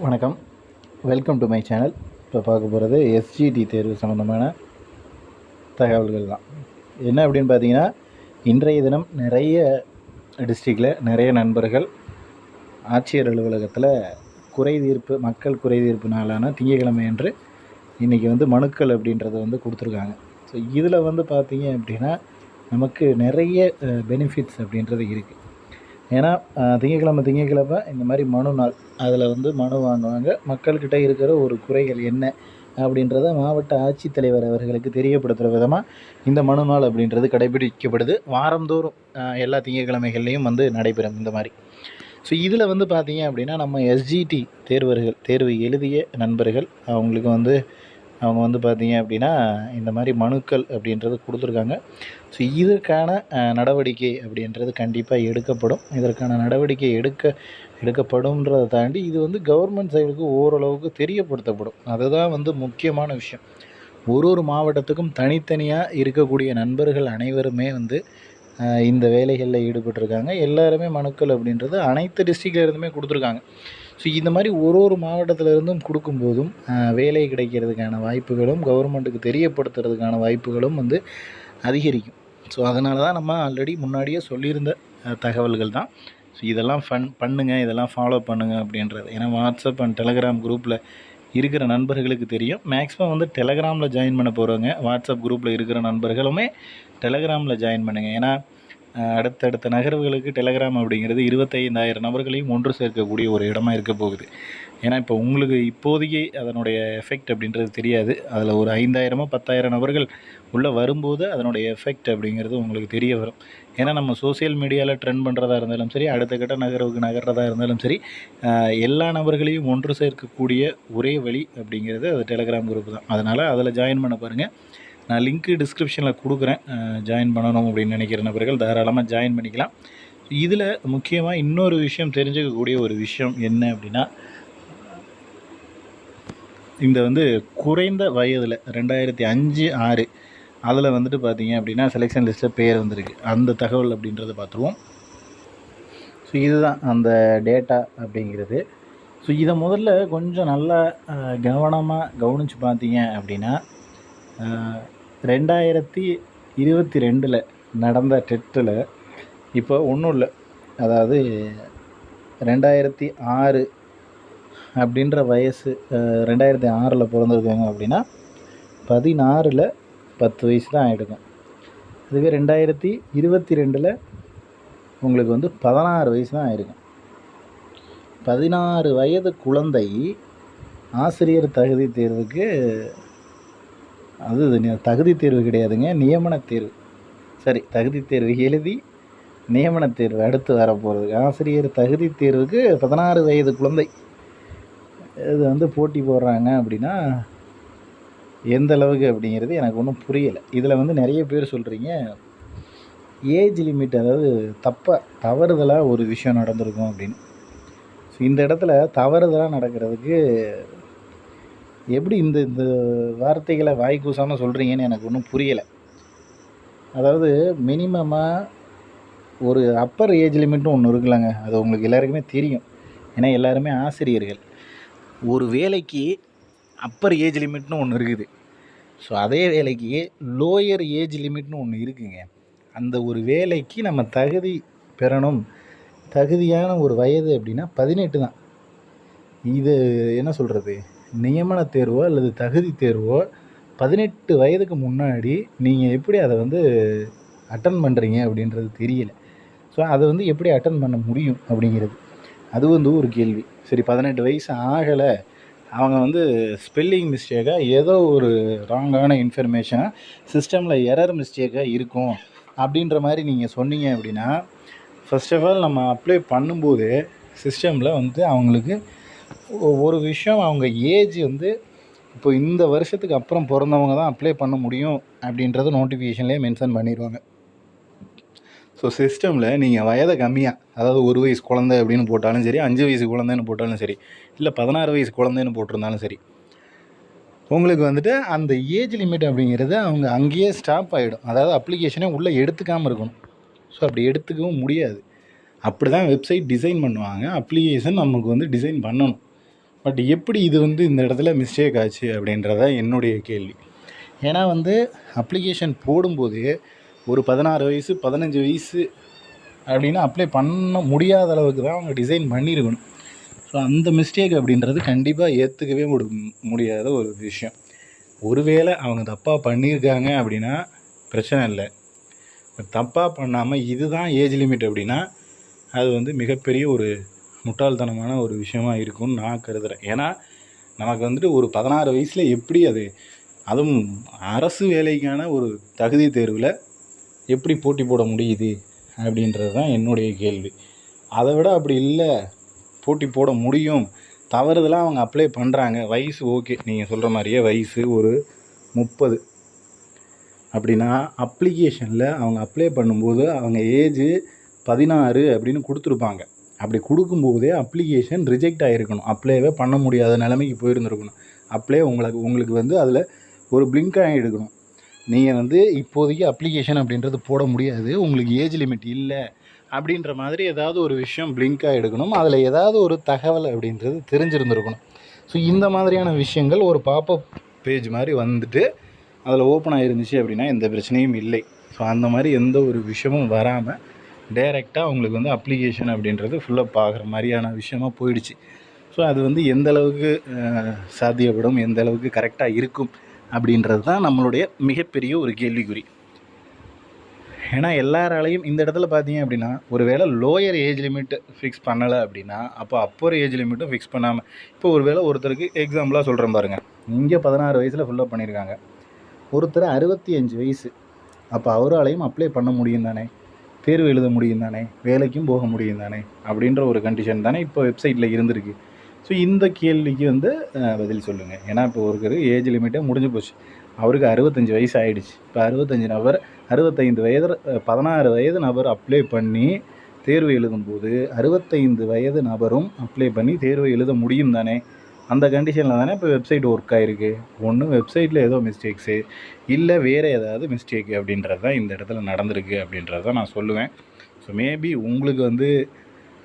வணக்கம், welcome to my channel. இப்போ பார்க்க போகிறது எஸ்ஜிடி தேர்வு சம்மந்தமான தகவல்கள் தான். என்ன அப்படின்னு பார்த்தீங்கன்னா, இன்றைய தினம் நிறைய டிஸ்ட்ரிக்டில் நிறைய நண்பர்கள் ஆட்சியர் அலுவலகத்தில் மக்கள் குறைதீர்ப்பு நாளான திங்கட்கிழமை அன்று இன்றைக்கி மனுக்கள் அப்படின்றத கொடுத்துருக்காங்க. ஸோ இதில் பார்த்தீங்க அப்படின்னா நமக்கு நிறைய பெனிஃபிட்ஸ் அப்படின்றது இருக்குது. ஏன்னா திங்கக்கிழமை இந்த மாதிரி மனு நாள், அதில் மனு வாங்குவாங்க. மக்கள்கிட்ட இருக்கிற ஒரு குறைகள் என்ன அப்படின்றத மாவட்ட ஆட்சித்தலைவர் அவர்களுக்கு தெரியப்படுத்துகிற விதமாக இந்த மனு நாள் அப்படின்றது கடைபிடிக்கப்படுது. வாரந்தோறும் எல்லா திங்கக்கிழமைகள்லேயும் நடைபெறும் இந்த மாதிரி. ஸோ இதில் பார்த்தீங்க அப்படின்னா நம்ம எஸ்ஜிடி தேர்வு எழுதிய நண்பர்கள் அவங்களுக்கு அவங்க பார்த்தீங்க அப்படின்னா இந்த மாதிரி மனுக்கள் அப்படின்றது கொடுத்துருக்காங்க. ஸோ இதற்கான நடவடிக்கை அப்படின்றது கண்டிப்பாக எடுக்கப்படும். இதற்கான நடவடிக்கை எடுக்கப்படும்ன்றதை தாண்டி இது கவர்மெண்ட் சைடுக்கு ஓரளவுக்கு தெரியப்படுத்தப்படும். அதுதான் முக்கியமான விஷயம். ஒரு மாவட்டத்துக்கும் தனித்தனியாக இருக்கக்கூடிய நண்பர்கள் அனைவருமே இந்த வேலைகளில் ஈடுபட்டிருக்காங்க. எல்லாருமே மனுக்கள் அப்படின்றது அனைத்து டிஸ்ட்ரிக்டில் இருந்துமே கொடுத்துருக்காங்க. ஸோ இந்த மாதிரி ஒரு மாவட்டத்தில் இருந்தும் கொடுக்கும்போதும் வேலை கிடைக்கிறதுக்கான வாய்ப்புகளும் கவர்மெண்ட்டுக்கு தெரியப்படுத்துறதுக்கான வாய்ப்புகளும் அதிகரிக்கும். ஸோ அதனால தான் நம்ம ஆல்ரெடி முன்னாடியே சொல்லியிருந்த தகவல்கள் தான். ஸோ இதெல்லாம் பண்ணுங்கள், இதெல்லாம் ஃபாலோ பண்ணுங்கள் அப்படின்றது. ஏன்னா வாட்ஸ்அப் அண்ட் டெலகிராம் குரூப்பில் இருக்கிற நண்பர்களுக்கு தெரியும். மேக்ஸிமம் டெலகிராமில் ஜாயின் பண்ண போகிறவங்க, வாட்ஸ்அப் குரூப்பில் இருக்கிற நண்பர்களுமே டெலகிராமில் ஜாயின் பண்ணுங்கள். ஏன்னா அடுத்தடுத்த நகர்வுகளுக்கு டெலகிராம் அப்படிங்கிறது 25,000 நபர்களையும் ஒன்று சேர்க்கக்கூடிய ஒரு இடமா இருக்க போகுது. ஏன்னா இப்போ உங்களுக்கு இப்போதைக்கு அதனுடைய எஃபெக்ட் அப்படின்றது தெரியாது. அதில் ஒரு 5,000 10,000 நபர்கள் உள்ளே வரும்போது அதனுடைய எஃபெக்ட் அப்படிங்கிறது உங்களுக்கு தெரிய வரும். ஏன்னா நம்ம சோசியல் மீடியாவில் ட்ரெண்ட் பண்ணுறதா இருந்தாலும் சரி, அடுத்த கட்ட நகர்வுக்கு நகர்றதா இருந்தாலும் சரி, எல்லா நபர்களையும் ஒன்று சேர்க்கக்கூடிய ஒரே வழி அப்படிங்கிறது அது டெலகிராம் குரூப் தான். அதனால் அதில் ஜாயின் பண்ண பாருங்கள். நான் லிங்க்கு டிஸ்கிரிப்ஷனில் கொடுக்குறேன். ஜாயின் பண்ணணும் அப்படின்னு நினைக்கிற நபர்கள் தாராளமாக ஜாயின் பண்ணிக்கலாம். இதில் முக்கியமாக இன்னொரு விஷயம் தெரிஞ்சுக்கக்கூடிய ஒரு விஷயம் என்ன அப்படின்னா, இந்த குறைந்த வயதில் 2005, 6 அதில் பார்த்தீங்க அப்படின்னா செலெக்ஷன் லிஸ்ட்டில் பேர் வந்திருக்கு. அந்த தகவல் அப்படின்றத பார்த்துருவோம். ஸோ இதுதான் அந்த டேட்டா அப்படிங்கிறது. ஸோ இதை முதல்ல கொஞ்சம் நல்லா கவனமாக கவனித்து பார்த்தீங்க அப்படின்னா, 2022 நடந்த டெட்டில் இப்போ ஒன்றும் இல்லை. அதாவது 2006 அப்படின்ற வயசு, 2006 பிறந்திருக்காங்க அப்படின்னா 16ல் 10 வயசு தான் ஆகிடுக்கும். அதுவே 2022 உங்களுக்கு 16 வயசு தான் ஆகிருக்கும். 16 வயது குழந்தை ஆசிரியர் தகுதி தேர்வுக்கு, அது தகுதி தேர்வு கிடையாதுங்க, நியமன தேர்வு. சரி, தகுதி தேர்வு எழுதி நியமன தேர்வு அடுத்து வரப்போகிறது. ஆசிரியர் தகுதி தேர்வுக்கு 16 வயது குழந்தை இது போட்டி போடுறாங்க அப்படின்னா எந்த அளவுக்கு அப்படிங்கிறது எனக்கு ஒன்றும் புரியலை. இதில் நிறைய பேர் சொல்கிறீங்க ஏஜ் லிமிட், அதாவது தவறுதலாக ஒரு விஷயம் நடந்திருக்கும் அப்படின்னு. ஸோ இந்த இடத்துல தவறுதலாக நடக்கிறதுக்கு எப்படி இந்த வார்த்தைகளை வாய் கூசாமல் சொல்கிறீங்கன்னு எனக்கு ஒன்றும் புரியலை. அதாவது மினிமமாக ஒரு அப்பர் ஏஜ் லிமிட்னு ஒன்று இருக்குல்லங்க, அது உங்களுக்கு எல்லாருக்குமே தெரியும். ஏன்னா எல்லாருமே ஆசிரியர்கள். ஒரு வேலைக்கு அப்பர் ஏஜ் லிமிட்னு ஒன்று இருக்குது. ஸோ அதே வேலைக்கு லோயர் ஏஜ் லிமிட்னு ஒன்று இருக்குங்க. அந்த ஒரு வேலைக்கு நம்ம தகுதி பெறணும், தகுதியான ஒரு வயது அப்படின்னா 18 தான். இது என்ன சொல்கிறது, நியமன தேர்வோ அல்லது தகுதி தேர்வோ 18 வயதுக்கு முன்னாடி நீங்கள் எப்படி அதை அட்டன் பண்ணுறீங்க அப்படின்றது தெரியல. ஸோ அதை எப்படி அட்டன் பண்ண முடியும் அப்படிங்கிறது அது ஒரு கேள்வி. சரி, 18 வயசு ஆகலை, அவங்க ஸ்பெல்லிங் மிஸ்டேக்காக ஏதோ ஒரு ராங்கான இன்ஃபர்மேஷனை சிஸ்டமில் எரர் மிஸ்டேக்காக இருக்கும் அப்படின்ற மாதிரி நீங்கள் சொன்னீங்க அப்படின்னா, ஃபர்ஸ்ட் ஆஃப் ஆல் நம்ம அப்ளை பண்ணும்போது சிஸ்டமில் அவங்களுக்கு ஒரு விஷயம், அவங்க ஏஜ் இப்போ இந்த வருஷத்துக்கு அப்புறம் பிறந்தவங்க தான் அப்ளை பண்ண முடியும் அப்படின்றத நோட்டிஃபிகேஷன்லேயே மென்ஷன் பண்ணிடுவாங்க. ஸோ சிஸ்டமில் நீங்கள் வயதை கம்மியாக, அதாவது 1 வயசு குழந்தை அப்படின்னு போட்டாலும் சரி, 5 வயசு குழந்தைன்னு போட்டாலும் சரி, இல்லை 16 வயசு குழந்தைன்னு போட்டிருந்தாலும் சரி, உங்களுக்கு அந்த ஏஜ் லிமிட் அப்படிங்கிறது அவங்க அங்கேயே ஸ்டாப் ஆகிடும். அதாவது அப்ளிகேஷனே உள்ளே எடுத்துக்காமல் இருக்கணும். ஸோ அப்படி எடுத்துக்கவும் முடியாது. அப்படி தான் வெப்சைட் டிசைன் பண்ணுவாங்க. அப்ளிகேஷன் நமக்கு டிசைன் பண்ணணும். பட் எப்படி இது வந்து இந்த இடத்துல மிஸ்டேக் ஆச்சு அப்படின்றதான் என்னுடைய கேள்வி. ஏன்னா வந்து அப்ளிகேஷன் போடும்போது ஒரு 16 வயசு 15 வயசு அப்படின்னு அப்ளை பண்ண முடியாத அளவுக்கு தான் அவங்க டிசைன் பண்ணியிருக்கணும். ஸோ அந்த மிஸ்டேக் அப்படின்றது கண்டிப்பாக ஏற்றுக்கவே முடியாத ஒரு விஷயம். ஒருவேளை அவங்க தப்பாக பண்ணியிருக்காங்க அப்படின்னா பிரச்சனை இல்லை. தப்பாக பண்ணாமல் இதுதான் ஏஜ் லிமிட் அப்படின்னா அது வந்து மிகப்பெரிய ஒரு முட்டாள்தனமான ஒரு விஷயமா இருக்கும்னு நான் கருதுகிறேன். ஏன்னா நமக்கு வந்துட்டு ஒரு 16 வயசில் எப்படி அதுவும் அரசு வேலைக்கான ஒரு தகுதி தேர்வில் எப்படி போட்டி போட முடியுது அப்படின்றது தான் என்னுடைய கேள்வி. அதை விட அப்படி இல்லை, போட்டி போட முடியும், தவறுதெல்லாம் அவங்க அப்ளை பண்ணுறாங்க, வயசு ஓகே நீங்கள் சொல்கிற மாதிரியே வயசு ஒரு 30 அப்படின்னா அப்ளிகேஷனில் அவங்க அப்ளை பண்ணும்போது அவங்க ஏஜ் 16 அப்படின்னு கொடுத்துருப்பாங்க. அப்படி கொடுக்கும்போதே அப்ளிகேஷன் ரிஜெக்ட் ஆகிருக்கணும், அப்ளைவே பண்ண முடியாத நிலைமைக்கு போயிருந்துருக்கணும். அப்ளை உங்களுக்கு வந்து அதில் ஒரு பிளிங்க் ஆகிடுக்கணும். நீங்கள் வந்து இப்போதைக்கு அப்ளிகேஷன் அப்படின்றது போட முடியாது, உங்களுக்கு ஏஜ் லிமிட் இல்லை அப்படின்ற மாதிரி ஏதாவது ஒரு விஷயம் பிளிங்காக எடுக்கணும். அதில் ஏதாவது ஒரு தகவல் அப்படின்றது தெரிஞ்சிருந்துருக்கணும். ஸோ இந்த மாதிரியான விஷயங்கள் ஒரு பாப்பப் பேஜ் மாதிரி வந்துட்டு அதில் ஓப்பன் ஆகிருந்துச்சு அப்படின்னா எந்த பிரச்சனையும் இல்லை. ஸோ அந்த மாதிரி எந்த ஒரு விஷயமும் வராமல் டைரெக்டாக அவங்களுக்கு வந்து அப்ளிகேஷன் அப்படின்றது ஃபுல்லப் ஆகிற மாதிரியான விஷயமாக போயிடுச்சு. ஸோ அது வந்து எந்த அளவுக்கு சாத்தியப்படும், எந்த அளவுக்கு கரெக்டாக இருக்கும் அப்படின்றது தான் நம்மளுடைய மிகப்பெரிய ஒரு கேள்விக்குறி. ஏன்னா எல்லாராலையும் இந்த இடத்துல பார்த்தீங்க அப்படின்னா ஒரு வேளை லோயர் ஏஜ் லிமிட் ஃபிக்ஸ் பண்ணலை அப்படின்னா அப்போ அப்பர் ஏஜ் லிமிட்டும் ஃபிக்ஸ் பண்ணாமல், இப்போ ஒரு வேளை ஒருத்தருக்கு எக்ஸாம்பிளாக சொல்கிறேன் பாருங்கள், இங்கே 16 வயசில் ஃபுல்லப் பண்ணியிருக்காங்க, ஒருத்தர் 65 வயசு, அப்போ அவராலையும் அப்ளை பண்ண முடியும் தானே, தேர்வு எழுத முடியும் தானே, வேலைக்கும் போக முடியும் தானே அப்படின்ற ஒரு கண்டிஷன் தானே இப்போ வெப்சைட்டில் இருந்திருக்கு. ஸோ இந்த கேள்விக்கு வந்து பதில் சொல்லுங்கள். ஏன்னா இப்போ ஒரு ஏஜ் லிமிட்டே முடிஞ்சு போச்சு, அவருக்கு 65 வயசு ஆகிடுச்சு. இப்போ 65 வயது 16 வயது நபர் அப்ளை பண்ணி தேர்வு எழுதும்போது 65 வயது நபரும் அப்ளை பண்ணி தேர்வு எழுத முடியும் தானே. அந்த கண்டிஷனில் தானே இப்போ வெப்சைட் ஒர்க் ஆகிருக்கு. ஒன்று வெப்சைட்டில் ஏதோ மிஸ்டேக்ஸு, இல்லை வேறு ஏதாவது மிஸ்டேக்கு அப்படின்றது தான் இந்த இடத்துல நடந்திருக்கு அப்படின்றது தான் நான் சொல்லுவேன். ஸோ மேபி உங்களுக்கு வந்து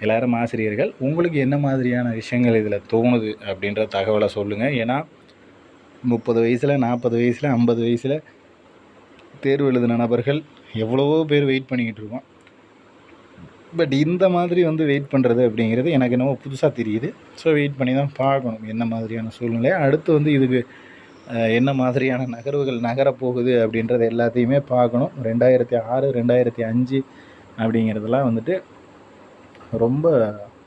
எல்லோரும் ஆசிரியர்கள், உங்களுக்கு என்ன மாதிரியான விஷயங்கள் இதில் தோணுது அப்படின்ற தகவலை சொல்லுங்கள். ஏன்னா 30 வயசில் 40 வயசில் 50 வயசில் தேர்வு எழுதின நபர்கள் எவ்வளவோ பேர் வெயிட் பண்ணிக்கிட்டு இருக்கோம். பட் இந்த மாதிரி வந்து வெயிட் பண்ணுறது அப்படிங்கிறது எனக்கு என்னவோ புதுசாக தெரியுது. ஸோ வெயிட் பண்ணி தான் பார்க்கணும் என்ன மாதிரியான சூழ்நிலை, அடுத்து வந்து இதுக்கு என்ன மாதிரியான நகர்வுகள் நகரப்போகுது அப்படின்றது எல்லாத்தையுமே பார்க்கணும். 2006 2005 அப்படிங்கிறதுலாம் வந்துட்டு ரொம்ப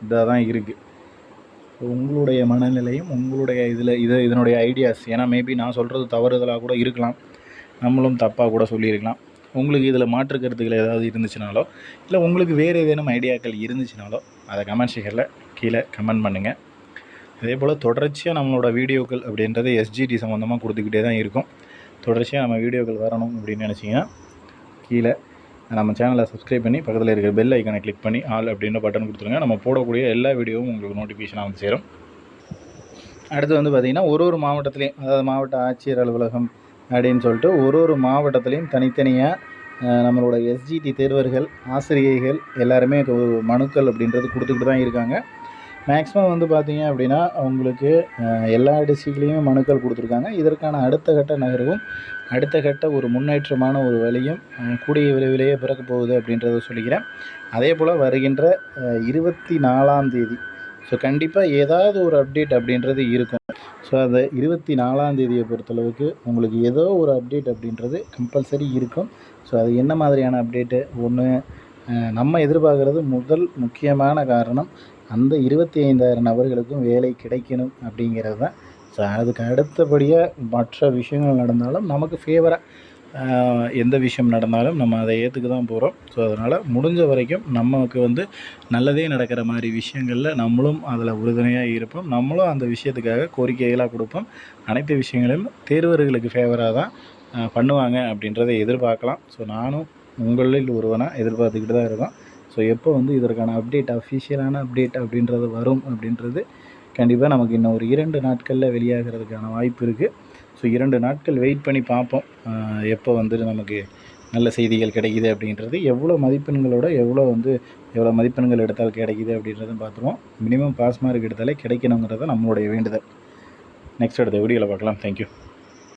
இதாக தான் இருக்குது. உங்களுடைய மனநிலையும் உங்களுடைய இதனுடைய ஐடியாஸ், ஏன்னா மேபி நான் சொல்கிறது தவறுதலாக கூட இருக்கலாம், நம்மளும் தப்பாக கூட சொல்லியிருக்கலாம். உங்களுக்கு இதில் மாற்று கருத்துக்கள் ஏதாவது இருந்துச்சுனாலோ, இல்லை உங்களுக்கு வேறு ஏதேனும் ஐடியாக்கள் இருந்துச்சுனாலோ அதை கமெண்ட் செக்ஷனில் கீழே கமெண்ட் பண்ணுங்கள். அதே போல் தொடர்ச்சியாக நம்மளோட வீடியோக்கள் அப்படின்றது எஸ்ஜிடி சம்மந்தமாக கொடுத்துக்கிட்டே தான் இருக்கும். தொடர்ச்சியாக நம்ம வீடியோக்கள் வரணும் அப்படின்னு நினச்சிங்கன்னா கீழே நம்ம சேனலை சப்ஸ்கிரைப் பண்ணி பக்கத்தில் இருக்கிற பெல் ஐக்கானை கிளிக் பண்ணி ஆல் அப்படின்ற பட்டன் கொடுத்துருங்க. நம்ம போடக்கூடிய எல்லா வீடியோவும் உங்களுக்கு நோட்டிஃபிகேஷனாக வந்து சேரும். அடுத்து வந்து பார்த்திங்கன்னா ஒரு மாவட்டத்துலேயும், அதாவது மாவட்ட ஆட்சியர் அலுவலகம் அப்படின்னு சொல்லிட்டு ஒரு மாவட்டத்துலேயும் தனித்தனியாக நம்மளோட எஸ்ஜிடி தேர்வர்கள் ஆசிரியர்கள் எல்லாருமே மனுக்கள் அப்படின்றது கொடுத்துக்கிட்டு தான் இருக்காங்க. மேக்ஸிமம் வந்து பார்த்திங்க அப்படின்னா அவங்களுக்கு எல்லா டிஸ்ட்ரிக்ட்லேயுமே மனுக்கள் கொடுத்துருக்காங்க. இதற்கான அடுத்த கட்ட நகர்வும் அடுத்த கட்ட ஒரு முன்னேற்றமான ஒரு வழியும் கூடிய விரைவிலேயே பிறக்க போகுது அப்படின்றத சொல்லிக்கிறேன். அதே போல் வருகின்ற 24ஆம் தேதி ஸோ கண்டிப்பாக ஏதாவது ஒரு அப்டேட் அப்படின்றது இருக்கும். ஸோ அந்த 24ஆம் தேதியை பொறுத்தளவுக்கு உங்களுக்கு ஏதோ ஒரு அப்டேட் அப்படின்றது கம்பல்சரி இருக்கும். ஸோ அது என்ன மாதிரியான அப்டேட்டு, ஒன்று நம்ம எதிர்பார்க்குறது முதல் முக்கியமான காரணம் அந்த 25,000 நபர்களுக்கும் வேலை கிடைக்கணும் அப்படிங்கிறது தான். ஸோ அதுக்கு அடுத்தபடியாக மற்ற விஷயங்கள் நடந்தாலும் நமக்கு ஃபேவராக எந்த விஷயம் நடந்தாலும் நம்ம அதை ஏற்றுக்க தான் போகிறோம். ஸோ அதனால் முடிஞ்ச வரைக்கும் நமக்கு வந்து நல்லதே நடக்கிற மாதிரி விஷயங்களில் நம்மளும் அதில் உறுதுணையாக இருப்போம். நம்மளும் அந்த விஷயத்துக்காக கோரிக்கைகளாக கொடுப்போம். அனைத்து விஷயங்களையும் தேர்வர்களுக்கு ஃபேவராக தான் பண்ணுவாங்க அப்படின்றத எதிர்பார்க்கலாம். ஸோ நானும் உங்களில் ஒருவனாக எதிர்பார்த்துக்கிட்டு தான் இருக்கோம். ஸோ எப்போ வந்து இதற்கான அப்டேட், அஃபிஷியலான அப்டேட் அப்படின்றது வரும் அப்படின்றது கண்டிப்பாக நமக்கு இன்னும் ஒரு 2 நாட்களில் வெளியாகிறதுக்கான வாய்ப்பு இருக்குது. ஸோ 2 நாட்கள் வெயிட் பண்ணி பார்ப்போம் எப்போ வந்து நமக்கு நல்ல செய்திகள் கிடைக்கிது அப்படின்றது, எவ்வளோ மதிப்பெண்களோட எவ்வளோ மதிப்பெண்கள் எடுத்தால் கிடைக்கிது அப்படின்றதும் பார்த்துருவோம். மினிமம் பாஸ் மார்க் எடுத்தாலே கிடைக்கணுங்கிறது நம்மளுடைய வேண்டுதல். நெக்ஸ்ட் அடுத்த வீடியோவில் பார்க்கலாம். தேங்க்யூ.